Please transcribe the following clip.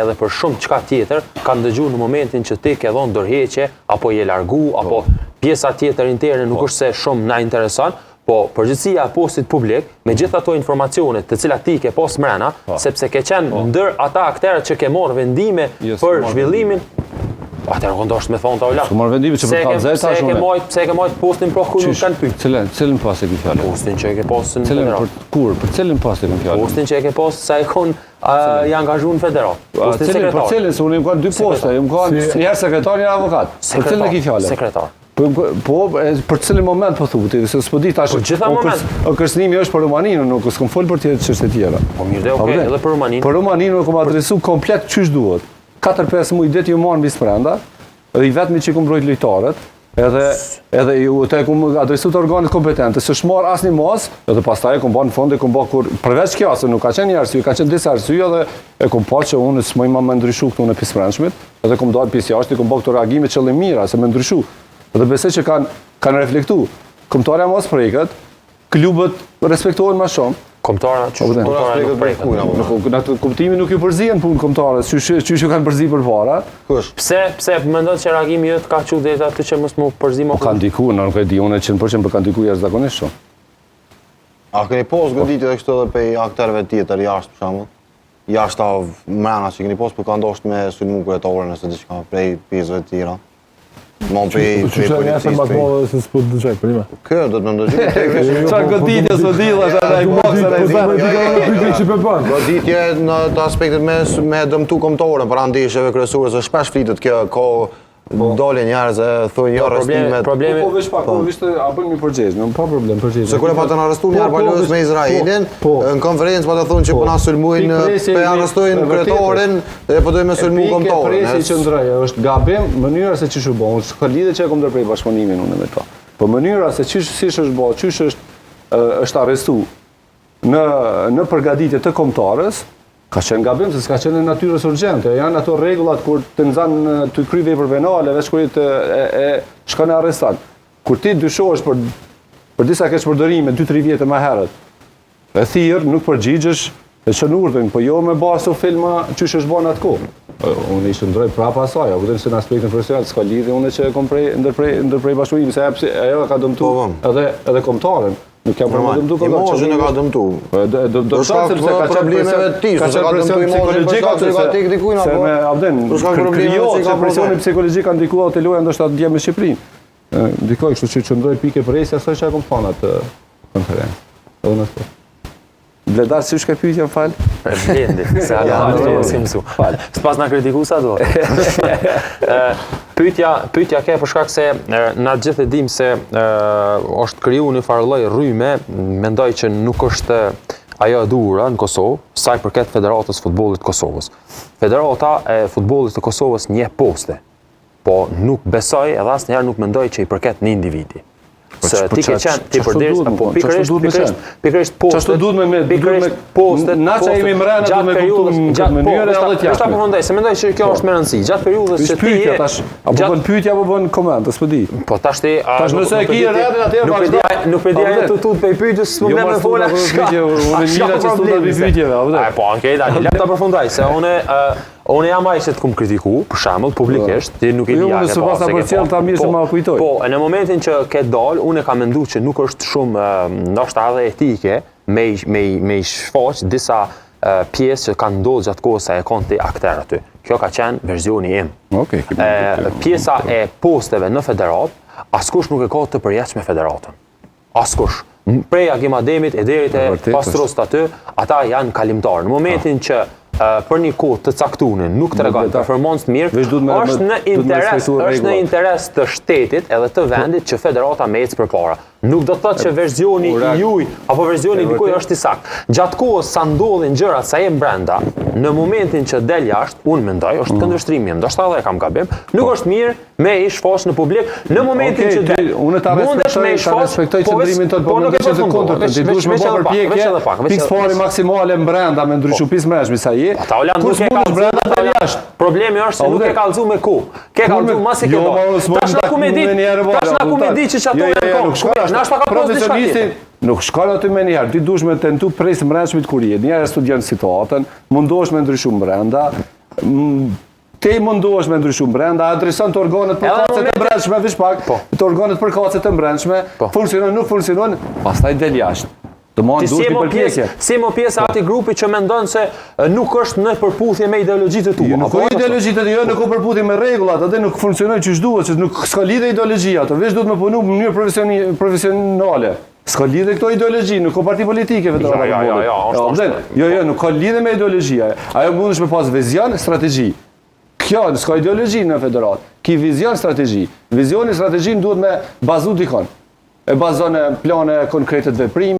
edhe për shumë çka tjetër kanë dëgjuar në momentin që ti ke dhënë dorëheqje apo je largu apo pjesa tjetër interne nuk është se shumë na intereson, po përgjithësia e postit publik me gjithë ato informacione të cilat ti ke pas mrena, sepse ke qenë ndër ata aktorët që ke marrë vendime për zhvillimin. Atëherë ndoshta me thonë ta ola. Marr vendime që për ta nxjerrë tash. Pse e ke marrë postin pro kur nuk kanë pyet. Cilën pas e ke fjalën? Postin që e ke pasur në federat. Për cilën pas e ke fjalën? Postin që e ke pasur sa e kon i angazhuar në federat. Postin sekretar. Për cilën se unë kam dy posta, unë kam një herë sekretar, një avokat. Për cilën e ke fjalën? Sekretar. Po, për cilin moment po thuti, se s'po di tash. Kërcënimi është për Rumaninë, nuk s'kam fol për çështje tjera. Po mirë, okay, edhe për Rumaninë. Për Rumaninë kam adresuar komplet çysh duhet. 4-5 muaj det ju marr mbi sprenda, dhe i vetmi që kum mbrojt lojtarët, edhe ju të kum adresuar të organet kompetente, s'është marr asnjë mos, edhe pastaj kum bën në fund kum bë kur përveç kjo se nuk ka qenë një arsye, ka qenë disa arsye dhe e kum pa që unë s'moj më ndryshu këtu në pisprendshmit, edhe kum dalë pjesë jashtë, kum bë këto reagime qëllim mira se më ndryshu. Dhe besoj që kanë reflektuar. Kombëtarja mos preket, klubët respektohen më shumë. Kombëtarja nuk preket. Në atë kuptimin nuk ju përzihen punë kombëtarës, çysh ju kanë përzi përpara. Pse mendon se reagimi yt ka qenë deri aty që mos më përzi më? Ka ndikuar, nuk e di unë 100% për ka ndikuar jashtëzakonisht shumë. A keni pas goditje edhe kështu edhe pe aktorëve tjetër jashtë për shembull? Jashtë mrena që keni pas për ka ndoshtë me sulmu kryetarën ose diçka prej pjesëve të tjera. Mon prej policisë. Se s'po dëgjoj për ime. Kë do të më dëgjoj. Çfarë goditje s'o di thash ai boksër. Goditje në të aspektet me dëmtu kombëtarën para ndeshjeve kryesore, se shpesh flitet kjo ka dalin njerëz e thonë jo arrestimet. Problemi po veç pak, a bën mi përgjigj, nuk ka problem përgjigj. Se kur e patën arrestuar një balozë me Izraelin, në konferencë pata thonë që po na sulmuin, pe arrestojnë kryetarin dhe po dojmë sulmu kombëtarën. Presi që ndroi është gabim mënyra se çish u bën. Ka lidhje që e kam ndërprej bashkëpunimin unë me to. Po mënyra se siç është bë, çish është arrestuar në përgatitje të kombëtarës. Ka qenë gabim se s'ka qenë natyrës urgjente, janë ato rregullat kur të nxan të kry vepër penale veç kur e shkon në arrestant. Kur ti dyshohesh për disa keqpërdorime 2-3 vjet më herët, e thirr nuk përgjigjesh, e çon urdhën, po jo me bazë të filma çysh është bën atko. Unë ishte ndroj prapa asaj, apo vetëm se në aspektin profesional s'ka lidhje unë që e kam ndërprej bashkëpunimi, se ajo ka dëmtuar edhe kombëtarën. Nuk kam problem duke imazhin e ka dëmtu. Do shkak sepse ka problemeve të tij, se ka dëmtu imazhin psikologjik dikujt apo. Se Avden, presioni psikologjik ka ndikuar te loja ndoshta dje me Shqipërinë. Ndikoi, kështu që çndroi pikë presja asaj që kam thënë atë konferencë. Edhe në atë. Bledar si shka pyetja fal? Blendi, se Alejandro s'kem mësu. S'pas na kritiku sa do. Pyetja ke për shkak se na gjithë e dim se është kriju një farë lloj rrymë, mendoj që nuk është ajo e duhura në Kosovë, sa i përket Federatës Futbollit të Kosovës. Federata e Futbollit të Kosovës njeh poste, po nuk besoj edhe asnjëherë nuk mendoj që i përket një individi. Se ti ke qenë ti përderisa apo pikërisht postet. Çfarë duhet me postet? Na që jemi mbrana do me kuptuar gjatë mënyrën edhe tjetër. Është përfundoj, se mendoj që kjo është me rëndësi. Gjatë periudhës që ti je apo bën pyetje apo bën koment, s'po di. Po tash ti tash nëse e ke rrethin atëherë nuk e di ajo tutut pe pyetjes s'po më me fola. Unë mira që s'do të bëj pyetjeve, apo. Po anke dali, le ta përfundoj se unë jam ai që të kum kritiku, për shembull, publikisht, ti nuk e di ja. Unë pas për cilën ta mirë se ma kujtoj. Po, në momentin që ke dal, unë kam menduar që nuk është shumë ndoshta edhe etike me shfaq disa pjesë që kanë ndodhur gjatë kohës sa e kanë ti aktor aty. Kjo ka qenë versioni im. Okej. Pjesa e posteve në federat, askush nuk e ka të përjashtë me federatën. Askush. Prej Agim Ademit e deri te Pastrost aty, ata janë kalimtar. Në momentin që për një kohë të caktuar nuk tregon performancë të mirë, është në interes të shtetit edhe të vendit që federata me ecë përpara. Nuk do të thotë që versioni i juaj apo versioni i dikujt është i saktë. Gjatë kohës sa ndodhin gjërat sa jem brenda, në momentin që del jashtë, unë mendoj është këndvështrimi im, ndoshta edhe kam gabim, nuk është mirë me i shfaq në publik në momentin që del. Unë ta respektoj qëndrimin tënd, po nuk është e kontrat. Ti duhet të bësh përpjekje, pikëfori maksimale brenda me ndryshu pismërshmi sa je. Ata Holland nuk e ka brenda jashtë. Problemi është se nuk e kallzu me ku. Ke kallzu mas e ke do. Tash na ku me di që çato janë kohë. Nuk shkon aty me njëherë, ti duhesh me tentu pres mbrëmshmit kur je. Njëherë studion situatën, mundohesh me ndryshu brenda. te mundohesh me ndryshu brenda, adreson të organet përkatëse të brendshme, vish pak, të organet përkatëse të brendshme, funksionon, nuk funksionon, pastaj del jashtë. Të mund duhet të përpjekje. Si më pjesë ati grupi që mendon se nuk është në përputhje me ideologjitë e tua. Nuk ka ideologjitë e tua, nuk ka përputhje me rregullat, atë nuk funksionojnë çu duhet, se nuk s'ka lidhje ideologjia, ato veç duhet me punu në mënyrë profesionale. S'ka lidhje këto ideologji, nuk ka parti politike vetë. Jo, nuk ka lidhje me ideologjia. Ajo mundesh me pas vizion, strategji. Kjo s'ka ideologji në federat. Ki vizion, strategji. Vizioni, strategjin duhet me bazu dikon. E bazon plane konkrete të veprime.